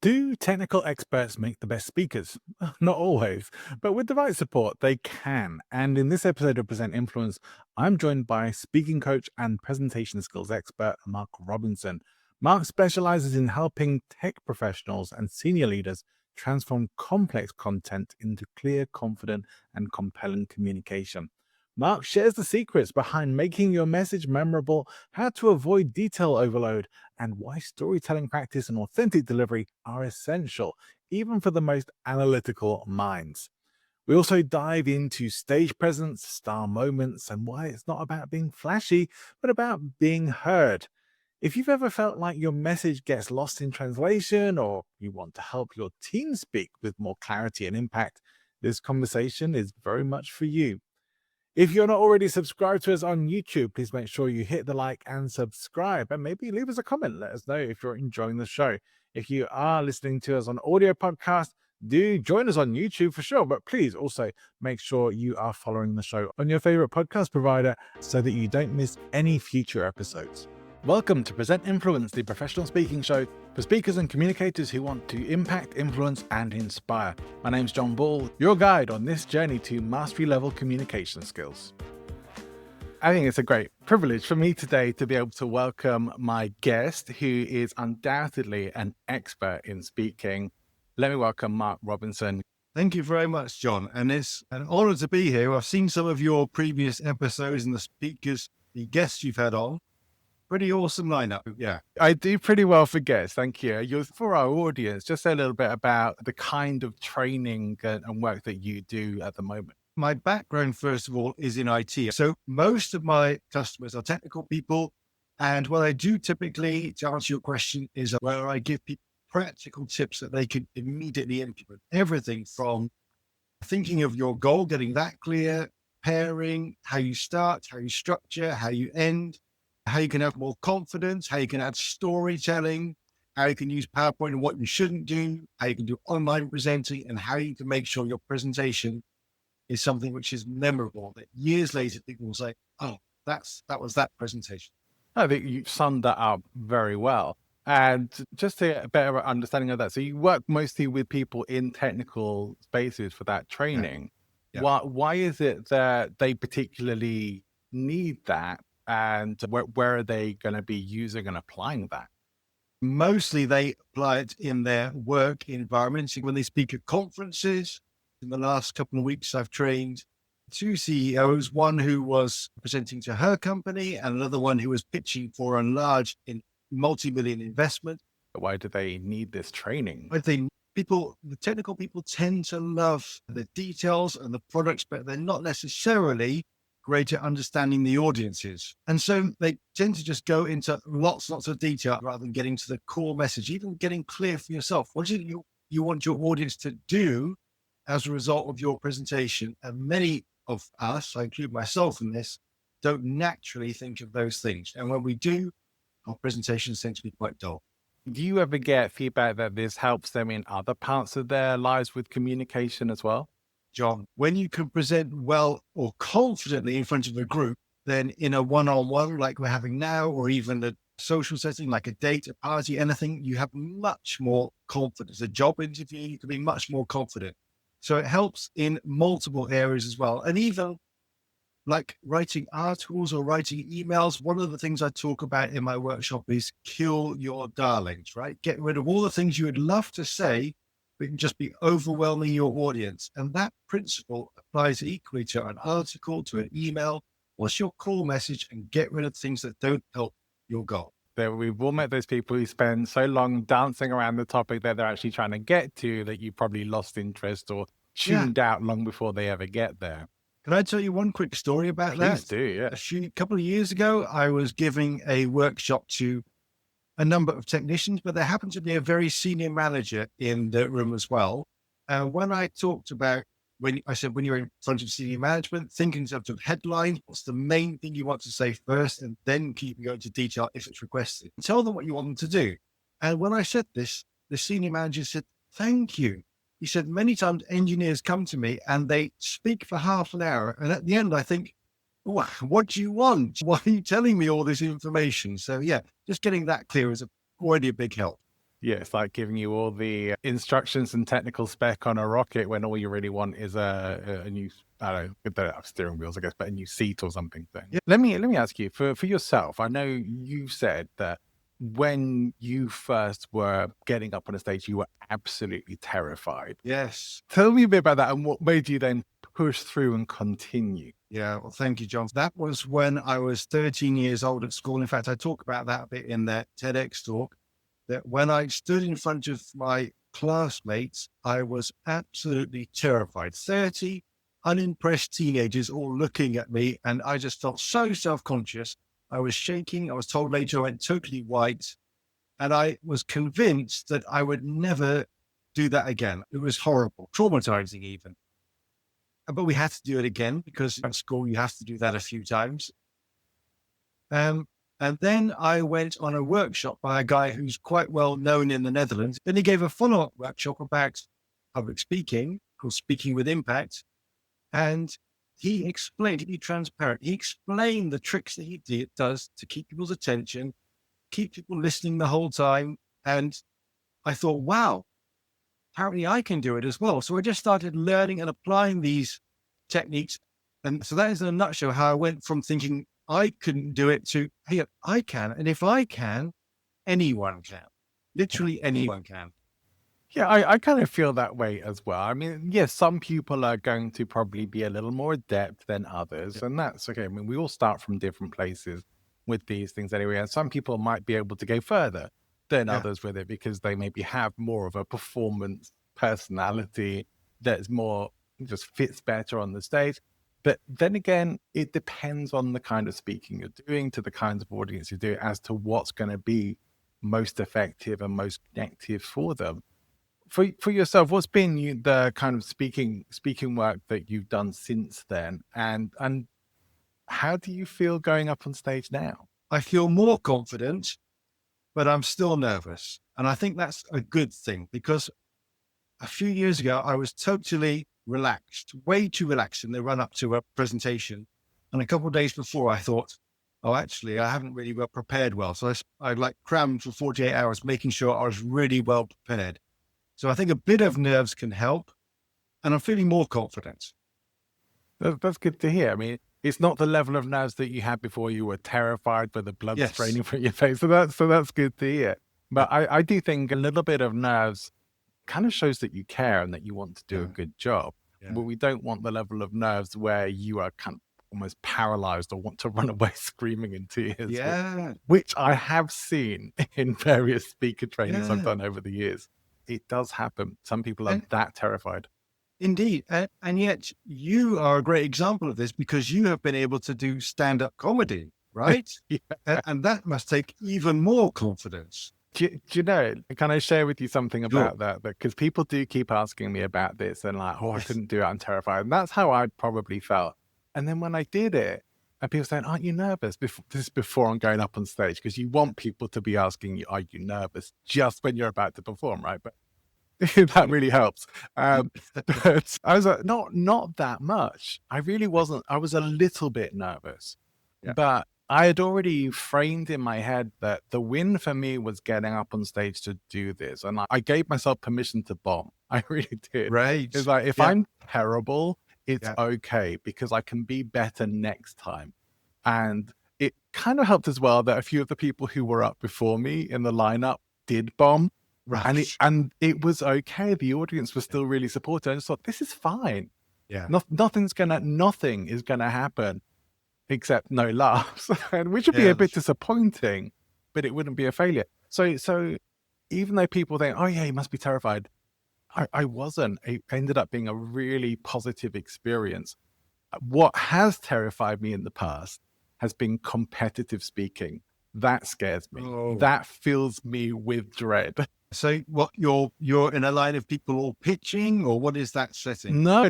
Do technical experts make the best speakers? Not always, but with the right support, they can. And in this episode of Present Influence, I'm joined by speaking coach and presentation skills expert Mark Robinson. Mark specializes in helping tech professionals and senior leaders transform complex content into clear, confident, and compelling communication. Mark shares the secrets behind making your message memorable, how to avoid detail overload, and why storytelling practice and authentic delivery are essential, even for the most analytical minds. We also dive into stage presence, star moments, and why it's not about being flashy, but about being heard. If you've ever felt like your message gets lost in translation or you want to help your team speak with more clarity and impact, this conversation is very much for you. If you're not already subscribed to us on YouTube, please make sure you hit the like and subscribe, and maybe leave us a comment. Let us know if you're enjoying the show. If you are listening to us on audio podcast, do join us on YouTube for sure. But please also make sure you are following the show on your favorite podcast provider so that you don't miss any future episodes. Welcome to Present Influence, the professional speaking show for speakers and communicators who want to impact, influence, and inspire. My name's John Ball, your guide on this journey to mastery level communication skills. I think it's a great privilege for me today to be able to welcome my guest, who is undoubtedly an expert in speaking. Let me welcome Mark Robinson. Thank you very much, John. And it's an honor to be here. I've seen some of your previous episodes and the speakers, the guests you've had on. Pretty awesome lineup. Yeah. I do pretty well for guests. Thank you. For our audience, just say a little bit about the kind of training and work that you do at the moment. My background, first of all, is in IT. So most of my customers are technical people. And what I do typically, to answer your question, is where I give people practical tips that they can immediately implement. Everything from thinking of your goal, getting that clear, pairing, how you start, how you structure, how you end, how you can have more confidence, how you can add storytelling, how you can use PowerPoint and what you shouldn't do, how you can do online presenting, and how you can make sure your presentation is something which is memorable, that years later people will say, oh, that was that presentation. I think you've summed that up very well. And just to get a better understanding of that, so you work mostly with people in technical spaces for that training. Yeah. Why is it that they particularly need that? And where are they going to be using and applying that? Mostly they apply it in their work environments. When they speak at conferences, in the last couple of weeks, I've trained two CEOs, one who was presenting to her company and another one who was pitching for a large multi-million investment. Why do they need this training? I think the technical people tend to love the details and the products, but they're not necessarily great at understanding the audiences. And so they tend to just go into lots of detail rather than getting to the core message, even getting clear for yourself. What do you want your audience to do as a result of your presentation? And many of us, I include myself in this, don't naturally think of those things. And when we do, our presentations tend to be quite dull. Do you ever get feedback that this helps them in other parts of their lives with communication as well? John, when you can present well or confidently in front of a group, then in a one-on-one like we're having now, or even a social setting like a date, a party, anything, you have much more confidence. A job interview, you can be much more confident. So it helps in multiple areas as well. And even like writing articles or writing emails, one of the things I talk about in my workshop is kill your darlings, right? Get rid of all the things you would love to say, but can just be overwhelming your audience. And that principle applies equally to an article, to an email. What's your core message? And get rid of things that don't help your goal. We've all met those people who spend so long dancing around the topic that they're actually trying to get to that you probably lost interest or tuned out long before they ever get there. Can I tell you one quick story about that? Please do, yeah. A couple of years ago, I was giving a workshop to a number of technicians, but there happened to be a very senior manager in the room as well. When I talked about, when you're in front of senior management, think in terms of headlines, what's the main thing you want to say first, and then keep going into detail if it's requested. Tell them what you want them to do. And when I said this, the senior manager said, thank you. He said, many times engineers come to me and they speak for half an hour. And at the end, I think, what do you want? Why are you telling me all this information? So yeah, just getting that clear is already a big help. Yeah, it's like giving you all the instructions and technical spec on a rocket when all you really want is a new, I don't know, they don't have steering wheels, I guess, but a new seat or something. Then Yeah. let me ask you for yourself. I know you said that when you first were getting up on a stage, you were absolutely terrified. Yes. Tell me a bit about that and what made you then push through and continue. Yeah. Well, thank you, John. That was when I was 13 years old at school. In fact, I talk about that a bit in that TEDx talk, that when I stood in front of my classmates, I was absolutely terrified. 30 unimpressed teenagers all looking at me, and I just felt so self-conscious. I was shaking. I was told later I went totally white, and I was convinced that I would never do that again. It was horrible, traumatizing even. But we had to do it again because at school you have to do that a few times. Um, and then I went on a workshop by a guy who's quite well known in the Netherlands. Then he gave a follow-up workshop about public speaking, called Speaking with Impact. And he explained, to be transparent, he explained the tricks that does to keep people's attention, keep people listening the whole time. And I thought, wow, apparently I can do it as well. So I just started learning and applying these techniques. And so that is in a nutshell how I went from thinking I couldn't do it to, hey, I can. And if I can, anyone can. Literally anyone can. Yeah, I kind of feel that way as well. I mean, yes, some people are going to probably be a little more adept than others, Yeah. and that's okay. I mean, we all start from different places with these things anyway, and some people might be able to go further than Yeah. others with it because they maybe have more of a performance personality that's more just fits better on the stage. But then again, it depends on the kind of speaking you're doing, to the kinds of audience you do, as to what's going to be most effective and most connective for them. For yourself, what's been the kind of speaking work that you've done since then, and how do you feel going up on stage now? I feel more confident, but I'm still nervous. And I think that's a good thing because a few years ago, I was totally relaxed, way too relaxed in the run up to a presentation. And a couple of days before, I thought, oh, actually, I haven't really well prepared well. So I like crammed for 48 hours, making sure I was really well prepared. So I think a bit of nerves can help, and I'm feeling more confident. That's good to hear. I mean, it's not the level of nerves that you had before you were terrified with the blood Yes. spraining from your face. So that's good to hear. Yeah. But I do think a little bit of nerves kind of shows that you care and that you want to do a Yeah. good job. Yeah. But we don't want the level of nerves where you are kind of almost paralyzed or want to run away screaming in tears, Yeah. which I have seen in various speaker trainings I've Yeah. done over the years. It does happen. Some people are And that terrified. indeed. And yet you are a great example of this because you have been able to do stand-up comedy, right? Yeah. And that must take even more confidence. Do you know, can I share with you something Sure. about that? Because people do keep asking me about this and like, oh, I Yes. couldn't do it. I'm terrified. And that's how I probably felt. And then when I did it, and people saying, aren't you nervous? This is before I'm going up on stage, because you want people to be asking you, are you nervous? Just when you're about to perform, right? But that really helps. But I was like, not that much. I really wasn't. I was a little bit nervous, Yeah. but I had already framed in my head that the win for me was getting up on stage to do this. And I gave myself permission to bomb. I really did. Right. It's like, if Yeah. I'm terrible, it's Yeah. okay because I can be better next time. And it kind of helped as well that a few of the people who were up before me in the lineup did bomb. Right. And it was okay. The audience was still really supportive. I just thought, this is fine. Yeah. Nothing is gonna happen except no laughs, and which would be a Yeah. bit disappointing, but it wouldn't be a failure. So even though people think, oh yeah, you must be terrified, I wasn't. It ended up being a really positive experience. What has terrified me in the past has been competitive speaking. That scares me. Oh. That fills me with dread. So what you're in a line of people all pitching, or what is that setting? No.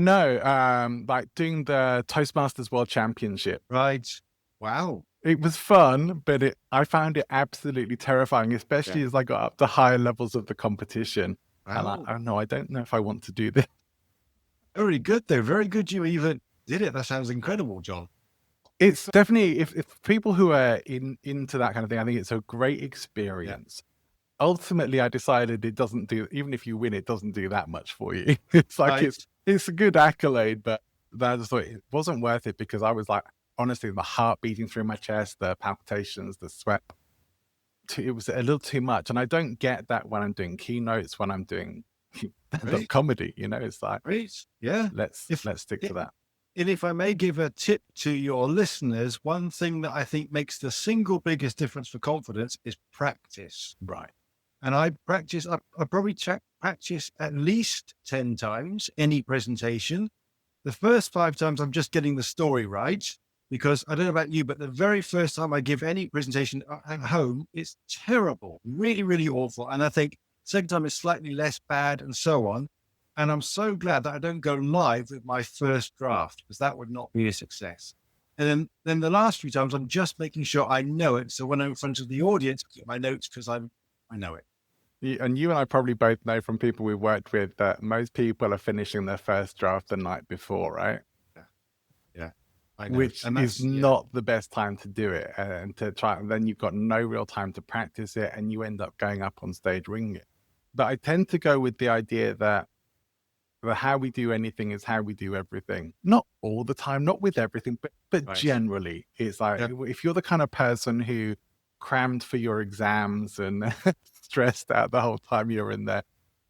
Like doing the Toastmasters World Championship. Right. Wow. It was fun, but I found it absolutely terrifying, especially as I got up to higher levels of the competition. And Wow. oh no, I don't know if I want to do this. Very good though. Very good you even did it. That sounds incredible, John. It's definitely, if people who are into that kind of thing, I think it's a great experience. ultimately, I decided it doesn't do, even if you win, it doesn't do that much for you. It's like, Right. it's a good accolade, but I just thought it wasn't worth it because I was like, honestly, my heart beating through my chest, the palpitations, the sweat. It was a little too much. And I don't get that when I'm doing keynotes, when I'm doing stand-up Right. comedy, it's like, Right. Yeah. let's If let's stick to it, that. and if I may give a tip to your listeners, one thing that I think makes the single biggest difference for confidence is practice. Right. And I probably practice at least 10 times any presentation. The first 5 times I'm just getting the story right, because I don't know about you, but the very first time I give any presentation at home, it's terrible, really, really awful. And I think second time is slightly less bad and so on. And I'm so glad that I don't go live with my first draft because that would not be a success. And then the last 3 times, I'm just making sure I know it. So when I'm in front of the audience, I get my notes because I know it. And you and I probably both know from people we've worked with that most people are finishing their first draft the night before, right? Yeah, yeah, I know. Which And is that's, yeah, not the best time to do it, and to try, and then you've got no real time to practice it, and you end up going up on stage winging it. But I tend to go with the idea that how we do anything is how we do everything. Not all the time, not with everything, but right. generally, it's like, Yeah, if you're the kind of person who crammed for your exams and stressed out the whole time you're in there,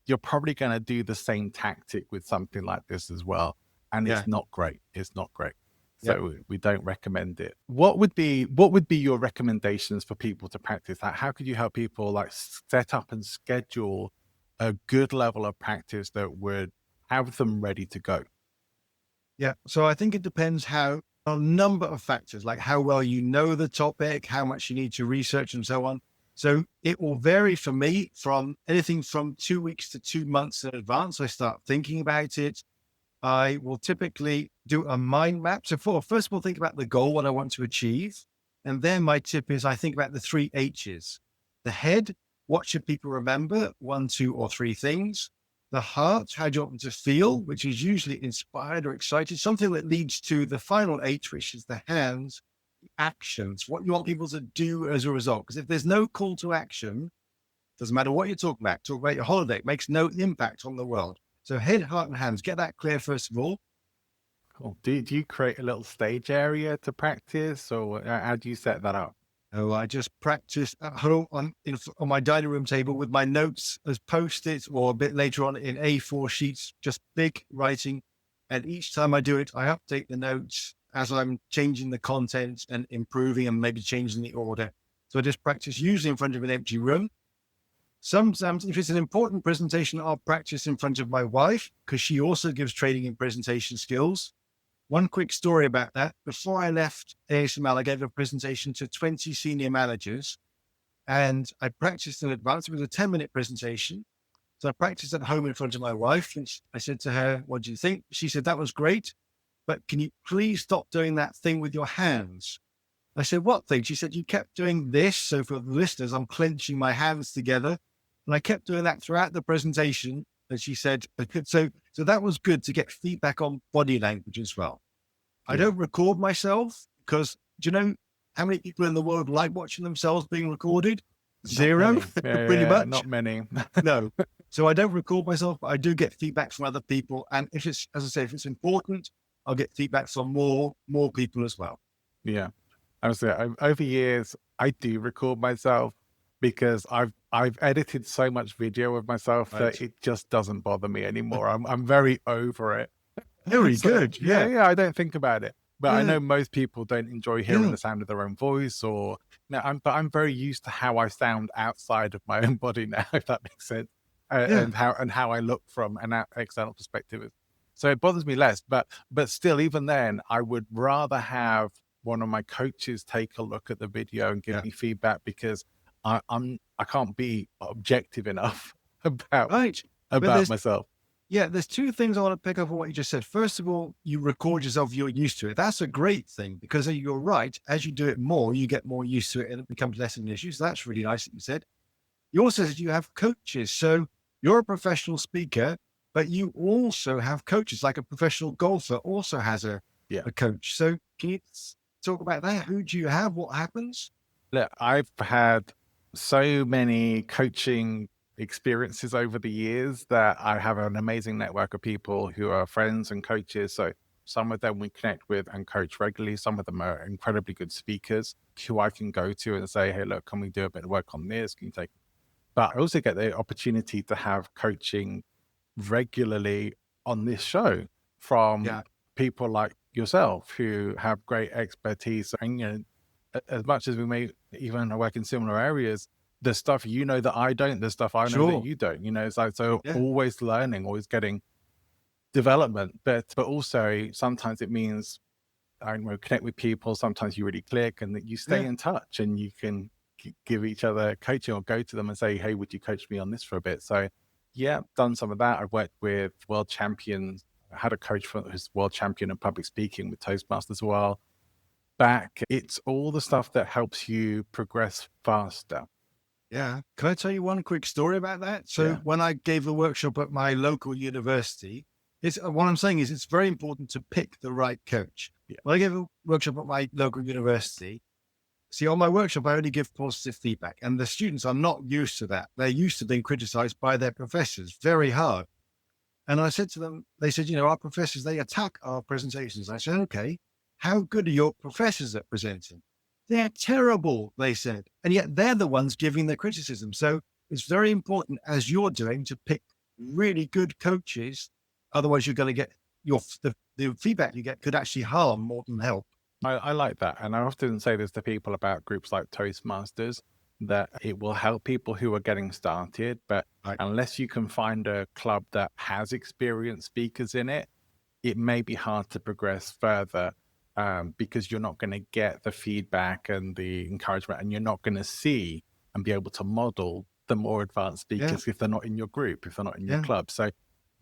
you're probably going to do the same tactic with something like this as well. And yeah, it's not great. It's not great. yeah. So we don't recommend it. What would be your recommendations for people to practice that? How could you help people like set up and schedule a good level of practice that would have them ready to go? Yeah. So I think it depends how a number of factors, like how well you know the topic, how much you need to research and so on. So it will vary for me from anything from 2 weeks to 2 months in advance. I start thinking about it. I will typically do a mind map. So first of all, think about the goal, what I want to achieve. And then my tip is I think about the 3 H's. The head, what should people remember? 1, 2, or 3 things. The heart, how do you want them to feel? Which is usually inspired or excited. Something that leads to the final H, which is the hands, actions, what you want people to do as a result. Because if there's no call to action, doesn't matter what you're talk about your holiday, it makes no impact on the world. So head, heart, and hands, get that clear first of all. Cool. Do you create a little stage area to practice, or how do you set that up? Oh, I just practice at home on my dining room table with my notes as post-its, or a bit later on in A4 sheets, just big writing. And each time I do it, I update the notes as I'm changing the content and improving and maybe changing the order. So I just practice usually in front of an empty room. Sometimes if it's an important presentation, I'll practice in front of my wife because she also gives training in presentation skills. One quick story about that. Before I left ASML, I gave a presentation to 20 senior managers and I practiced in advance. It was a 10-minute presentation. So I practiced at home in front of my wife. And I said to her, "What do you think?" She said, "That was great, but can you please stop doing that thing with your hands?" I said, "What thing?" She said, "You kept doing this." So for the listeners, I'm clenching my hands together. And I kept doing that throughout the presentation. And she said, so that was good to get feedback on body language as well. I Yeah. don't record myself because do you know how many people in the world like watching themselves being recorded? Not Zero, many. Yeah, pretty yeah, much. not many. No. So I don't record myself, but I do get feedback from other people. And if it's, as I say, if it's important, I'll get feedback from more people as well. Yeah. I was over years, I do record myself because I've edited so much video of myself that Right. it just doesn't bother me anymore. I'm very over it. Very So good. yeah, Yeah. yeah, I don't think about it. But I Yeah. know most people don't enjoy hearing Yeah. the sound of their own voice, or no, I'm very used to how I sound outside of my own body now, if that makes sense, Yeah. and how I look from an external perspective. So it bothers me less. But still, even then, I would rather have one of my coaches take a look at the video and give Yeah. me feedback because I can't be objective enough about Right. But myself. there's 2 things I want to pick up on what you just said. First of all, you record yourself, you're used to it. That's a great thing because you're right. As you do it more, you get more used to it and it becomes less of an issue. So that's really nice that you said. You also said you have coaches. So you're a professional speaker, but you also have coaches, like a professional golfer also has Yeah. a coach. So can you talk about that? Who do you have? What happens? Look, I've had so many coaching experiences over the years that I have an amazing network of people who are friends and coaches. So some of them we connect with and coach regularly. Some of them are incredibly good speakers who I can go to and say, hey, look, can we do a bit of work on this? Can you take? But I also get the opportunity to have coaching regularly on this show from Yeah, people like yourself who have great expertise. And, as much as we may even work in similar areas, the stuff you know that I don't, the stuff I know that sure. you don't, it's like, so Yeah, always learning, always getting development. But also sometimes it means, I don't know, connect with people. Sometimes you really click and that you stay yeah, in touch and you can give each other coaching or go to them and say, hey, would you coach me on this for a bit? So, yeah, done some of that. I've worked with world champions. I had a coach who's world champion in public speaking with Toastmasters as well. Back, it's all the stuff that helps you progress faster. yeah. Can I tell you one quick story about that? So Yeah. when I gave the workshop at my local university, it's what I'm saying is it's very important to pick the right coach. Yeah. When I gave a workshop at my local university, see, on my workshop, I only give positive feedback, and the students are not used to that. They're used to being criticized by their professors very hard. And I said to them, they said, our professors, they attack our presentations. I said, okay, how good are your professors at presenting? They're terrible, they said. And yet they're the ones giving the criticism. So it's very important, as you're doing, to pick really good coaches. Otherwise, you're going to get the feedback you get could actually harm more than help. I like that. And I often say this to people about groups like Toastmasters, that it will help people who are getting started. But Right. unless you can find a club that has experienced speakers in it, it may be hard to progress further, because you're not going to get the feedback and the encouragement, and you're not going to see and be able to model the more advanced Yeah. speakers if they're not in your group, if they're not in your Yeah. club. So,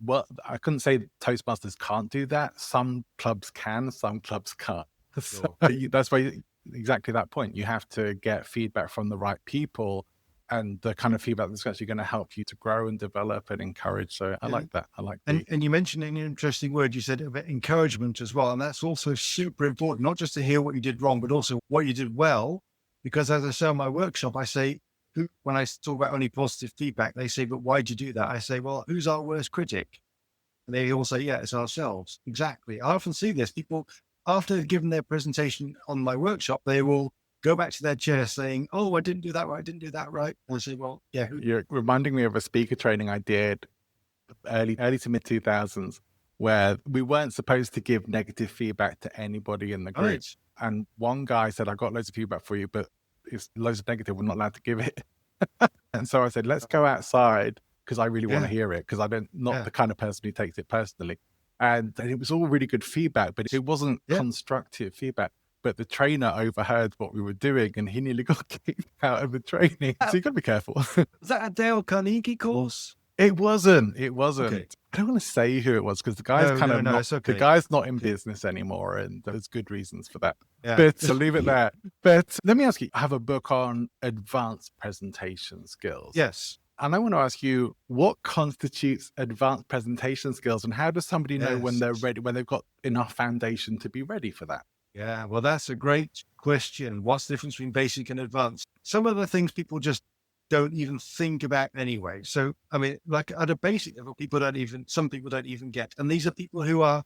well, I couldn't say Toastmasters can't do that. Some clubs can, some clubs can't. So Sure. that's why exactly that point. You have to get feedback from the right people and the kind of feedback that's actually going to help you to grow and develop and encourage. So I Yeah. like that. I like And the and you mentioned an interesting word. You said about encouragement as well, and that's also super important. Not just to hear what you did wrong, but also what you did well. Because as I say on my workshop, I say, when I talk about only positive feedback, they say, "But why'd you do that?" I say, "Well, who's our worst critic?" And they all say, "Yeah, it's ourselves." Exactly. I often see this. People, after they've given their presentation on my workshop, they will go back to their chair saying, "Oh, I didn't do that right. I didn't do that right." And I say, "Well, yeah, who?" You're reminding me of a speaker training I did early to mid 2000s, where we weren't supposed to give negative feedback to anybody in the group. Right. And one guy said, I got loads of feedback for you, but it's loads of negative. We're not allowed to give it. And so I said, let's go outside because I really want to Yeah. hear it because I don't, not Yeah. the kind of person who takes it personally. And it was all really good feedback, but it wasn't Yeah. constructive feedback. But the trainer overheard what we were doing and he nearly got kicked out of the training. So you got to be careful. Was that a Dale Carnegie course? It wasn't. It Okay. wasn't. I don't want to say who it was because the guy's No, kind no, of no, not. it's The okay. guy's not in Okay. business anymore, and there's good reasons for that. Yeah. But to leave it there. But let me ask you: I have a book on advanced presentation skills, Yes. and I want to ask you what constitutes advanced presentation skills, and how does somebody know when Yes. they're ready, when they've got enough foundation to be ready for that? Yeah. Well, that's a great question. What's the difference between basic and advanced? Some of the things people just don't even think about anyway. So, I mean, like at a basic level, some people don't even get. And these are people who are,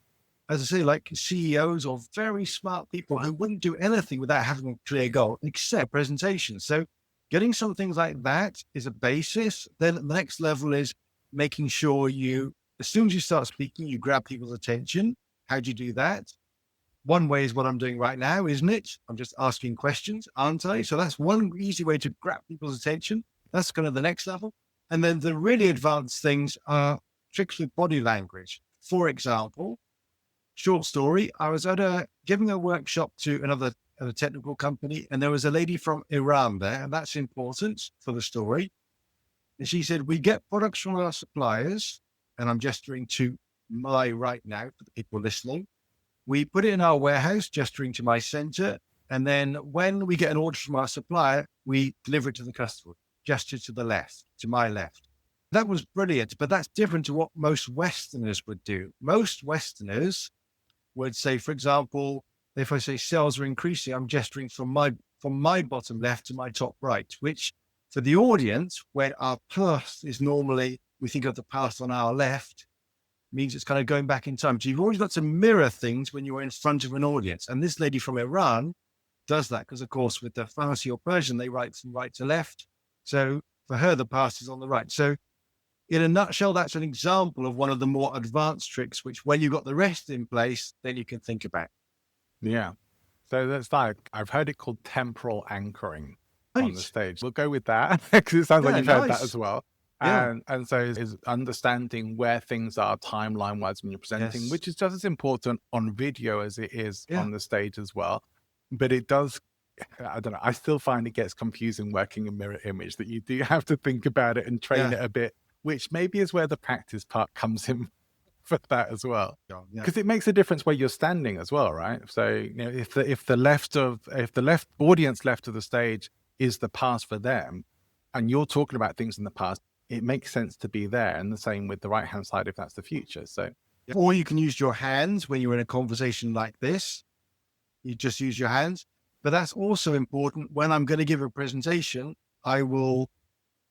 as I say, like CEOs or very smart people who wouldn't do anything without having a clear goal except presentations. So, getting some things like that is a basis. Then the next level is making sure as soon as you start speaking, you grab people's attention. How do you do that? One way is what I'm doing right now, isn't it? I'm just asking questions, aren't I? So that's one easy way to grab people's attention. That's kind of the next level. And then the really advanced things are tricks with body language. For example, short story, I was giving a workshop to a technical company, and there was a lady from Iran there, and that's important for the story. And she said, "We get products from our suppliers," and I'm gesturing to my right now for the people listening. "We put it in our warehouse," gesturing to my center. "And then when we get an order from our supplier, we deliver it to the customer," gesture to the left, to my left. That was brilliant, but that's different to what most Westerners would do. Most Westerners would say, for example, if I say sales are increasing, I'm gesturing from my bottom left to my top right, which For the audience, when our past is normally, we think of the past on our left, means it's kind of going back in time. So you've always got to mirror things when you're in front of an audience. And this lady from Iran does that because, of course, with the Farsi or Persian, they write from right to left. So for her, the past is on the right. So in a nutshell, that's an example of one of the more advanced tricks, which when you've got the rest in place, then you can think about. Yeah. So that's like, I've heard it called temporal anchoring on the Right. stage. We'll go with that because it sounds like Yeah, you've heard that as nice. well. Yeah. And so is understanding where things are timeline wise when you're presenting, Yes. which is just as important on video as it is Yeah. on the stage as well. But it does, I don't know, I still find it gets confusing working in mirror image, that you do have to think about it and train Yeah. it a bit, which maybe is where the practice part comes in for that as well. Yeah. Because it makes a difference where you're standing as well, right? So, you know, if the left audience left of the stage is the past for them, and you're talking about things in the past, it makes sense to be there. And the same with the right hand side if that's the future. So Or you can use your hands when you're in a conversation like this. You just use your hands. But that's also important when I'm going to give a presentation. I will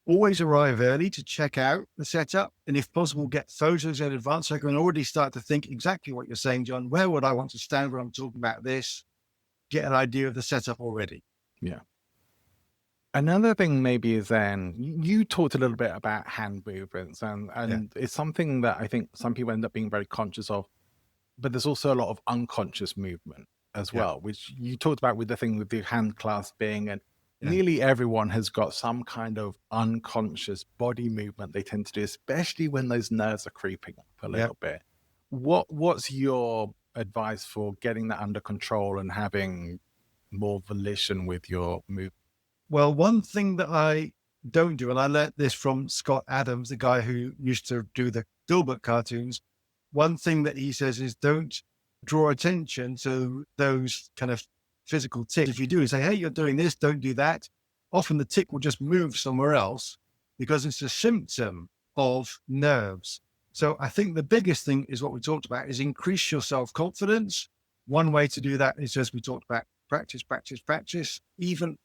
always arrive early to check out the setup, and if possible, get photos in advance so I can already start to think exactly what you're saying, John. Where would I want to stand when I'm talking about this? Get an idea of the setup already. yeah. Another thing maybe is then you talked a little bit about hand movements, and it's something that I think some people end up being very conscious of, but there's also a lot of unconscious movement as Yeah. well, which you talked about with the thing with the hand clasping, and Yeah. nearly everyone has got some kind of unconscious body movement they tend to do, especially when those nerves are creeping up a Yeah. little bit. What's your advice for getting that under control and having more volition with your movement? Well, one thing that I don't do, and I learned this from Scott Adams, the guy who used to do the Dilbert cartoons. One thing that he says is don't draw attention to those kind of physical ticks. If you do, say, hey, you're doing this, don't do that. Often the tick will just move somewhere else because it's a symptom of nerves. So I think the biggest thing is what we talked about is increase your self-confidence. One way to do that is, as we talked about, practice, practice, practice, even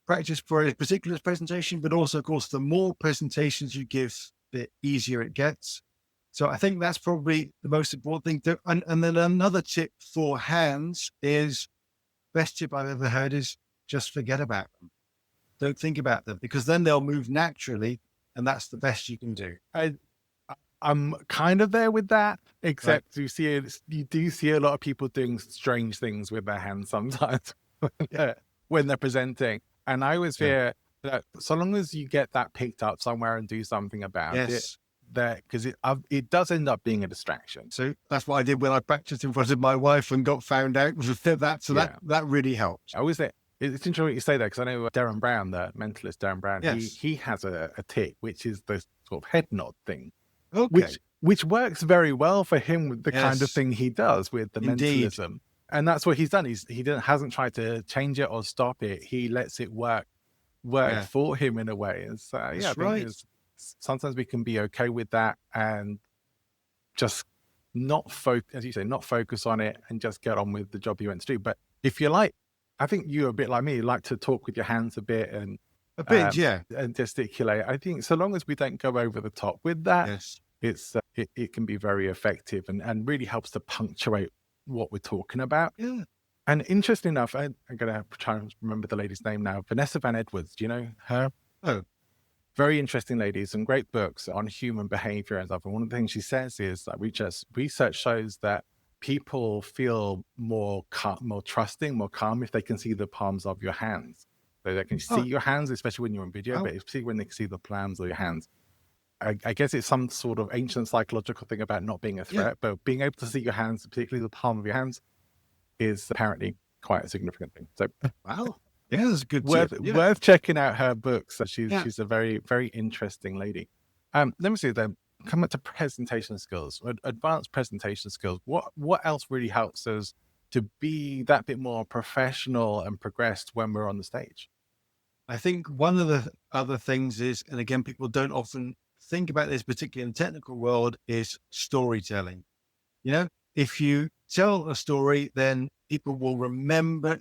practice for a particular presentation, but also, of course, the more presentations you give, the easier it gets. So I think that's probably the most important thing. And then another tip for hands is, best tip I've ever heard is just forget about them. Don't think about them, because then they'll move naturally. And that's the best you can do. I'm kind of there with that, Right. except you do see a lot of people doing strange things with their hands sometimes when they're presenting. And I always Yeah. fear that so long as you get that picked up somewhere and do something about it, Yes. because it does end up being a distraction. So that's what I did when I practiced in front of my wife and got found out. That really helped. I always say it's interesting what you say there, because I know Darren Brown, the mentalist Darren Brown, Yes. he has a tick, which is the sort of head nod thing, Okay. which works very well for him with the kind of Yes. thing he does with the Indeed. mentalism. And that's what he's done. Hasn't tried to change it or stop it. He lets it work Yeah. for him in a way. And so, That's I think right. sometimes we can be okay with that and just not as you say, not focus on it and just get on with the job you went to do. But if you like, I think you're a bit like me, you like to talk with your hands a bit and A bit, yeah. and gesticulate. I think so long as we don't go over the top with that, Yes. it can be very effective and really helps to punctuate what we're talking about. Yeah. And interesting enough, I'm going to try and remember the lady's name now. Vanessa Van Edwards. Do you know her? Oh, Very interesting lady. Some great books on human behavior and stuff. And one of the things she says is that research shows that people feel more trusting, more calm if they can see the palms of your hands. So they can see your hands, especially when you're in video, but especially when they can see the palms of your hands. I guess it's some sort of ancient psychological thing about not being a threat, but being able to see your hands, particularly the palm of your hands, is apparently quite a significant thing. So wow. Yeah, that's a good worth tip. Yeah. worth checking out her books. She's a very, very interesting lady. Let me see then. Come up to presentation skills, advanced presentation skills. What else really helps us to be that bit more professional and progressed when we're on the stage? I think one of the other things is, and again, people don't often think about this, particularly in the technical world, is storytelling. You know, if you tell a story, then people will remember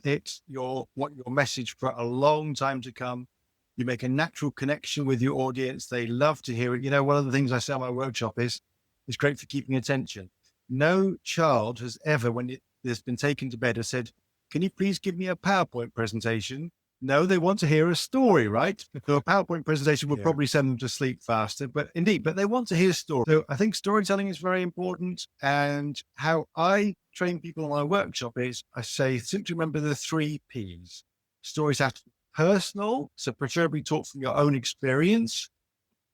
what your message for a long time to come. You make a natural connection with your audience. They love to hear it. One of the things I say in my workshop is it's great for keeping attention. No child has ever, when it has been taken to bed, has said, "Can you please give me a PowerPoint presentation?" No, they want to hear a story, right? So a PowerPoint presentation would Yeah. probably send them to sleep faster, but they want to hear a story. So I think storytelling is very important. And how I train people in my workshop is I say, simply remember the 3 Ps. Stories have to be personal. So preferably talk from your own experience.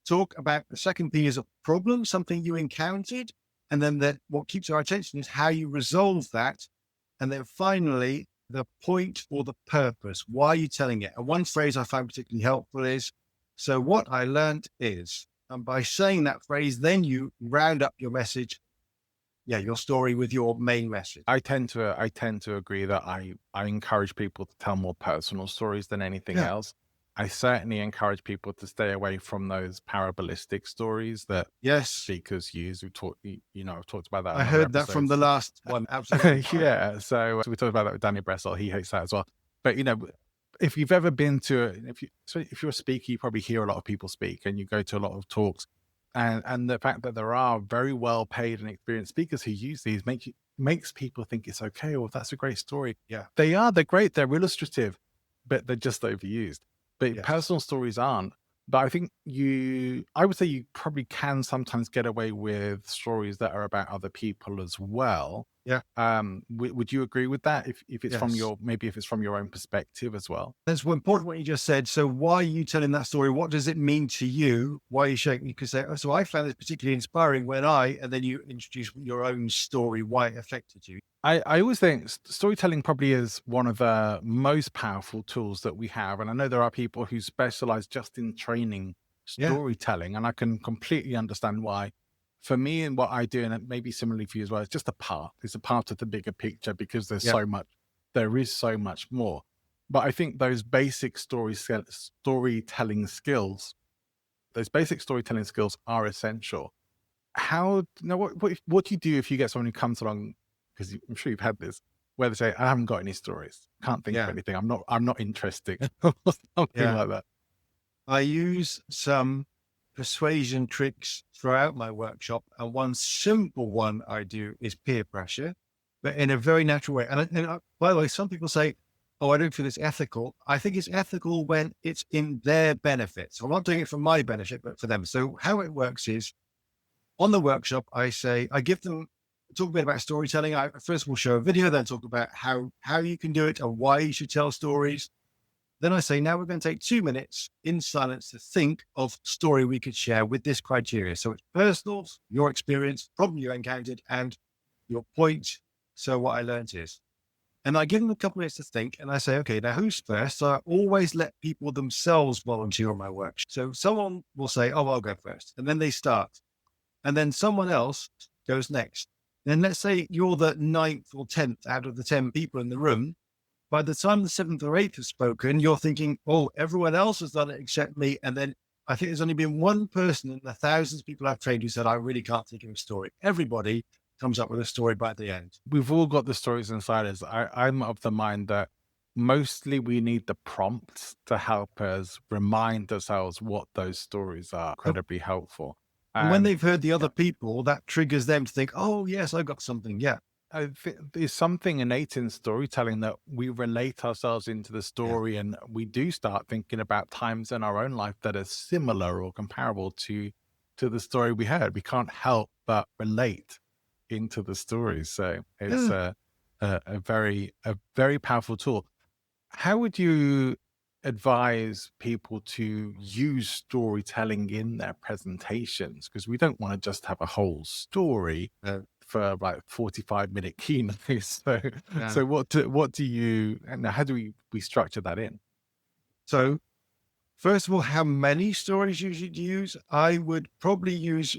Talk about the second P is a problem, something you encountered. And then what keeps our attention is how you resolve that. And then finally, the point or the purpose. Why are you telling it? And one phrase I find particularly helpful is, "So what I learned is," and by saying that phrase, then you round up your message, your story with your main message. I tend to agree that I encourage people to tell more personal stories than anything Yeah. else. I certainly encourage people to stay away from those parabolistic stories that Yes. speakers use. I've talked about that I in other heard that from the episodes. last one. Absolutely. Yeah, so we talked about that with Danny Bressel. He hates that as well. But if you've ever been to, if you're a speaker, you probably hear a lot of people speak, and you go to a lot of talks, and the fact that there are very well paid and experienced speakers who use these makes people think it's okay. Well, that's a great story. Yeah. They're great, they're illustrative, but they're just overused. But Yes. personal stories aren't. But I think I would say you probably can sometimes get away with stories that are about other people as well. Yeah. Would you agree with that? If it's from Yes. if it's from your own perspective as well? That's important what you just said. So why are you telling that story? What does it mean to you? Why are you shaking? You could say, "Oh, so I found this particularly inspiring when and then you introduce your own story, why it affected you." I always think storytelling probably is one of the most powerful tools that we have. And I know there are people who specialize just in training Yeah. storytelling, and I can completely understand why. For me and what I do, and it may be similarly for you as well, it's just a part. It's a part of the bigger picture because Yeah. there is so much more. But I think those basic storytelling skills are essential. How now what do you do if you get someone who comes along, because I'm sure you've had this, where they say, "I haven't got any stories, can't think of Yeah. anything, I'm not interested," or something Yeah. like that. I use some persuasion tricks throughout my workshop. And one simple one I do is peer pressure, but in a very natural way. By the way, some people say, "Oh, I don't feel it's ethical." I think it's ethical when it's in their benefit. So I'm not doing it for my benefit, but for them. So how it works is, on the workshop, I give them, talk a bit about storytelling. I first of all show a video, then talk about how you can do it and why you should tell stories. Then I say, now we're going to take 2 minutes in silence to think of story we could share with this criteria. So it's personal, your experience, problem you encountered, and your point. So what I learned is, and I give them a couple minutes to think, and I say, "Okay, now who's first?" So I always let people themselves volunteer on my work. So someone will say, "Oh, I'll go first," and then they start, and then someone else goes next. Then let's say you're the ninth or 10th out of the 10 people in the room. By the time the seventh or eighth has spoken, you're thinking, "Oh, everyone else has done it except me." And then I think there's only been one person in the thousands of people I've trained who said, "I really can't think of a story." Everybody comes up with a story by the end. We've all got the stories inside us. I'm of the mind that mostly we need the prompts to help us remind ourselves what those stories are. So- Incredibly helpful. And when And they've heard the other people, that triggers them to think, "Oh, yes, I got something." Yeah. I think there's something innate in storytelling that we relate ourselves into the Yeah. story, and we do start thinking about times in our own life that are similar or comparable to the story we heard. We can't help but relate into the story. So it's Yeah. a very powerful tool. How would you advise people to use storytelling in their presentations? Because we don't want to just have a whole story Uh, for like 45-minute keynotes. So, yeah. so what do you, and how do we structure that in? So first of all, how many stories you should use? I would probably use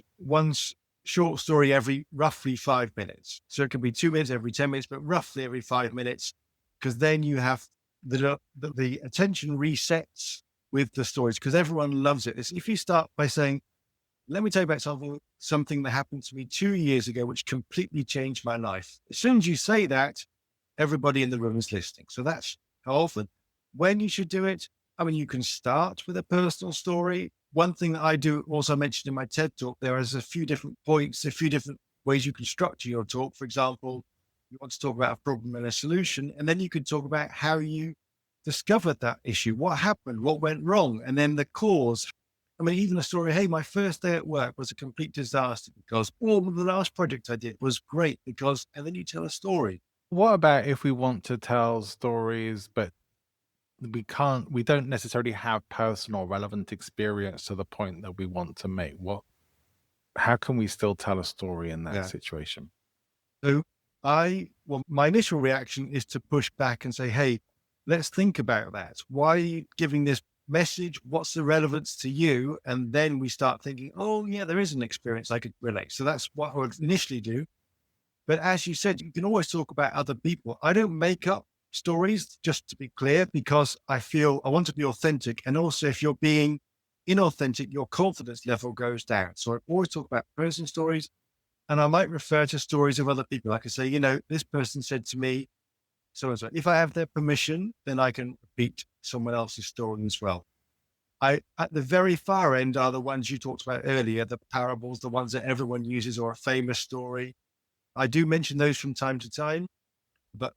short story every roughly 5 minutes. So it could be 2 minutes every 10 minutes, but roughly every 5 minutes, because then you have the attention resets with the stories, because everyone loves it. If you start by saying, "Let me tell you about something that happened to me 2 years ago, which completely changed my life." As soon as you say that, everybody in the room is listening. So that's how often. When you should do it, I mean, you can start with a personal story. One thing that I do also mentioned in my TED talk, there is a few different points, a few different ways you can structure your talk. For example, you want to talk about a problem and a solution, and then you could talk about how you discovered that issue, what happened, what went wrong, and then the cause. I mean, even a story, hey, my first day at work was a complete disaster because all of the last project I did was great because, and then you tell a story. What about if we want to tell stories, but we don't necessarily have personal relevant experience to the point that we want to make? How can we still tell a story in that Yeah. situation? So well, my initial reaction is to push back and say, hey, let's think about that. Why are you giving this message? What's the relevance to you? And then we start thinking, oh, yeah, there is an experience I could relate. So that's what I would initially do. But as you said, you can always talk about other people. I don't make up stories, just to be clear, because I feel I want to be authentic. And also, if you're being inauthentic, your confidence level goes down. So I always talk about person stories, and I might refer to stories of other people. Like I say, this person said to me, so and so. If I have their permission, then I can repeat someone else's story as well. At the very far end are the ones you talked about earlier, the parables, the ones that everyone uses, or a famous story. I do mention those from time to time, but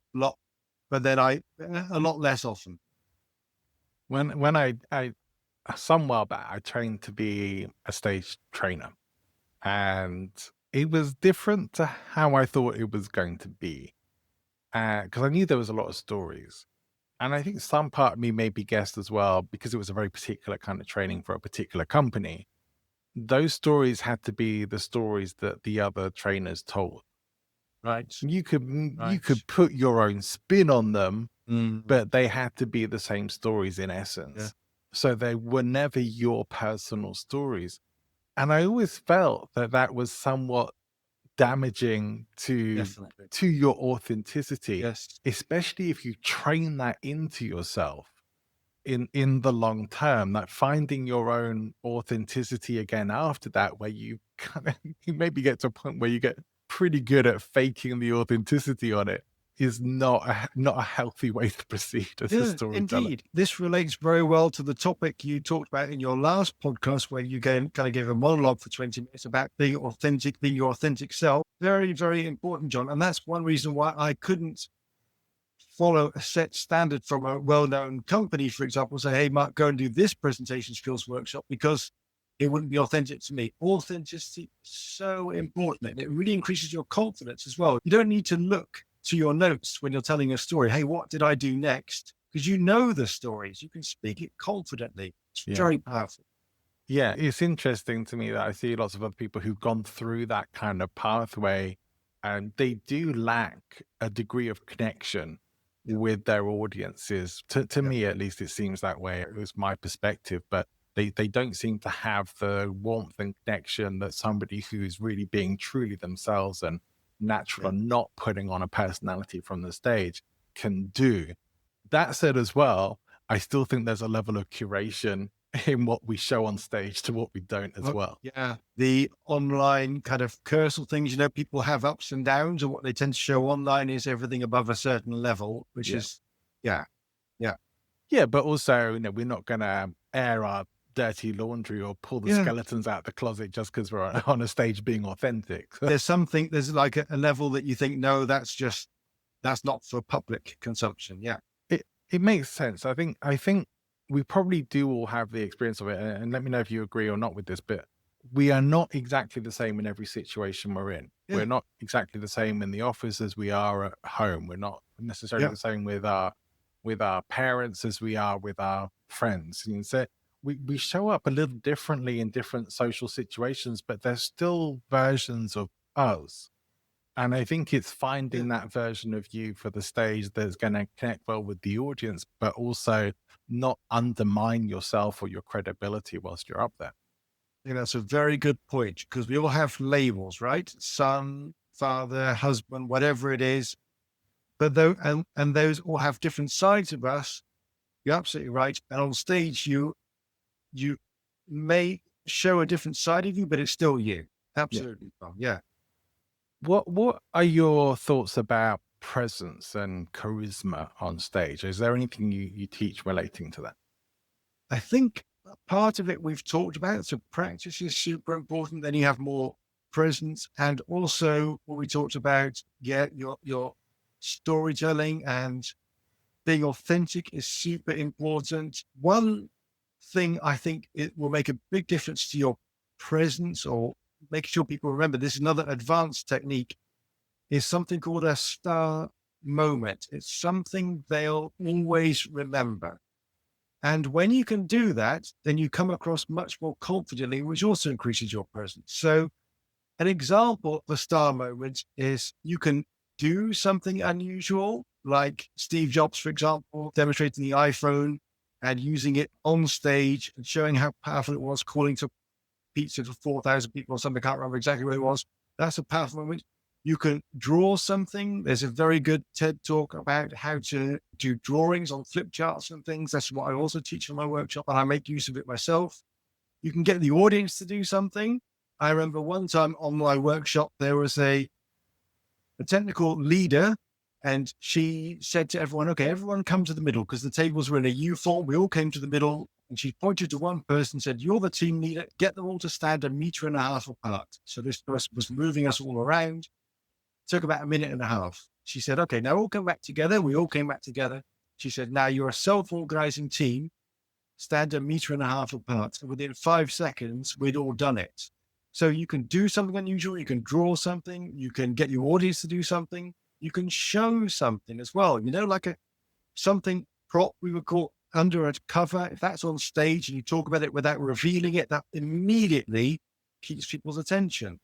then a lot less often. When I some while back, I trained to be a stage trainer, and it was different to how I thought it was going to be, because I knew there was a lot of stories. And I think some part of me maybe guessed as well, because it was a very particular kind of training for a particular company. Those stories had to be the stories that the other trainers told. Right. You Right. could put your own spin on them, Mm, but they had to be the same stories in yeah, essence. So they were never your personal stories. And I always felt that that was somewhat damaging definitely. to your authenticity, Yes. especially if you train that into yourself in the long term, that finding your own authenticity again after that, where you kind of you maybe get to a point where you get pretty good at faking the authenticity on it, is not a healthy way to proceed as a Yeah, storyteller. indeed. This relates very well to the topic you talked about in your last podcast, where you kind of gave a monologue for 20 minutes about being authentic, being your authentic self. Very, very important, John. And that's one reason why I couldn't follow a set standard from a well-known company, for example, say, hey, Mark, go and do this presentation skills workshop, because it wouldn't be authentic to me. Authenticity is so important, and it really increases your confidence as well. You don't need to look to your notes when you're telling a story. Hey, what did I do next? Because you know the stories. You can speak it confidently. It's Yeah. very powerful. Yeah, it's interesting to me that I see lots of other people who've gone through that kind of pathway, and they do lack a degree of connection Yeah, with their audiences. To yeah, me, at least, it seems that way. It was my perspective, but they don't seem to have the warmth and connection that somebody who's really being truly themselves and natural yeah. and not putting on a personality from the stage can do. That said, as well, I still think there's a level of curation in what we show on stage to what we don't as well. Yeah. The online kind of cursal things, people have ups and downs, and what they tend to show online is everything above a certain level, which Yeah. is, yeah, yeah, Yeah, but also, we're not gonna air our dirty laundry or pull the yeah. skeletons out of the closet just because we're on a stage being authentic. There's like a level that you think, no, that's not for public consumption. Yeah. It makes sense. I think we probably do all have the experience of it, and let me know if you agree or not with this, but we are not exactly the same in every situation we're in. Yeah. We're not exactly the same in the office as we are at home. We're not necessarily Yeah. the same with our parents as we are with our friends. And so we show up a little differently in different social situations, but there's still versions of us. And I think it's Yeah. finding that version of you for the stage that's going to connect well with the audience, but also not undermine yourself or your credibility whilst you're up there. I think that's a very good point, because we all have labels, right? Son, father, husband, whatever it is. But though, and those all have different sides of us. You're absolutely right. And on stage, you may show a different side of you, but it's still you. Yeah. Absolutely. Tom. Yeah. What are your thoughts about presence and charisma on stage? Is there anything you teach relating to that? I think part of it we've talked about. So practice is super important. Then you have more presence, and also what we talked about, yeah, your storytelling and being authentic is super important. One thing I think it will make a big difference to your presence or making sure people remember, this is another advanced technique, is something called a star moment. It's something they'll always remember. And when you can do that, then you come across much more confidently, which also increases your presence. So, an example of a star moment is you can do something unusual, like Steve Jobs, for example, demonstrating the iPhone and using it on stage and showing how powerful it was, calling to pizza to 4,000 people or something. I can't remember exactly what it was. That's a powerful moment. You can draw something. There's a very good TED talk about how to do drawings on flip charts and things. That's what I also teach in my workshop, and I make use of it myself. You can get the audience to do something. I remember one time on my workshop, there was a technical leader, and she said to everyone, okay, everyone come to the middle, because the tables were in a U form. We all came to the middle, and she pointed to one person and said, you're the team leader. Get them all to stand 1.5 meters apart. So this person was moving us all around. It took about 1.5 minutes. She said, okay, now all come back together. We all came back together. She said, now you're a self-organizing team. Stand 1.5 meters apart. And within 5 seconds, we'd all done it. So you can do something unusual. You can draw something. You can get your audience to do something. You can show something as well. Like something prop we would call under a cover. If that's on stage and you talk about it without revealing it, that immediately keeps people's attention.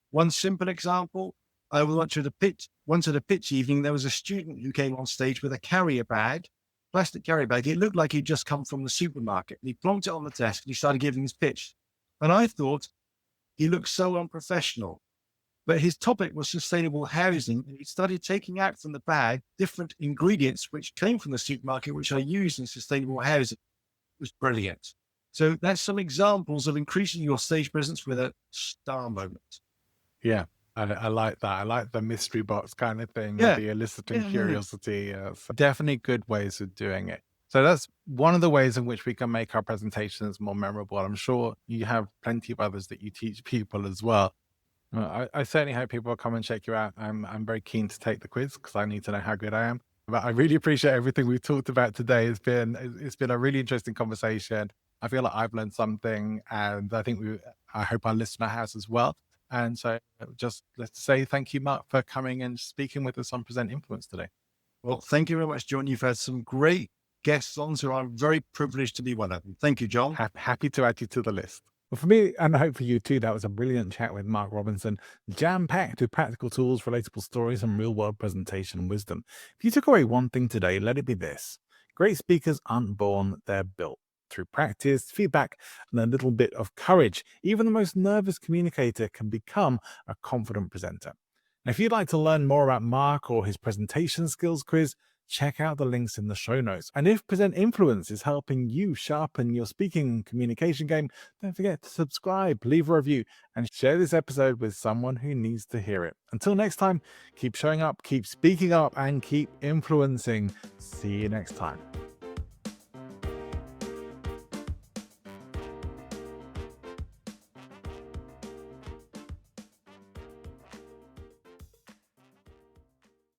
One simple example, I went to the pitch evening. There was a student who came on stage with a carrier bag, plastic carrier bag. It looked like he'd just come from the supermarket. He plonked it on the desk and he started giving his pitch. And I thought he looked so unprofessional. But his topic was sustainable housing. And he started taking out from the bag different ingredients which came from the supermarket, which are used in sustainable housing. It was brilliant. So that's some examples of increasing your stage presence with a star moment. Yeah, I like that. I like the mystery box kind of thing, or Yeah. the eliciting Yeah. curiosity. So definitely good ways of doing it. So that's one of the ways in which we can make our presentations more memorable. I'm sure you have plenty of others that you teach people as well. I certainly hope people will come and check you out. I'm very keen to take the quiz because I need to know how good I am. But I really appreciate everything we've talked about today. It's been a really interesting conversation. I feel like I've learned something, and I hope our listener has as well. And so, just let's say thank you, Mark, for coming and speaking with us on Present Influence today. Well, thank you very much, John. You've had some great guests on, so I'm very privileged to be one of them. Thank you, John. Happy to add you to the list. Well, for me, and I hope for you too, that was a brilliant chat with Mark Robinson, jam-packed with practical tools, relatable stories, and real-world presentation wisdom. If you took away one thing today, let it be this. Great speakers aren't born, they're built. Through practice, feedback, and a little bit of courage, even the most nervous communicator can become a confident presenter. And if you'd like to learn more about Mark or his presentation skills quiz, check out the links in the show notes. And if Present Influence is helping you sharpen your speaking and communication game, don't forget to subscribe, leave a review, and share this episode with someone who needs to hear it. Until next time, keep showing up, keep speaking up, and keep influencing. See you next time.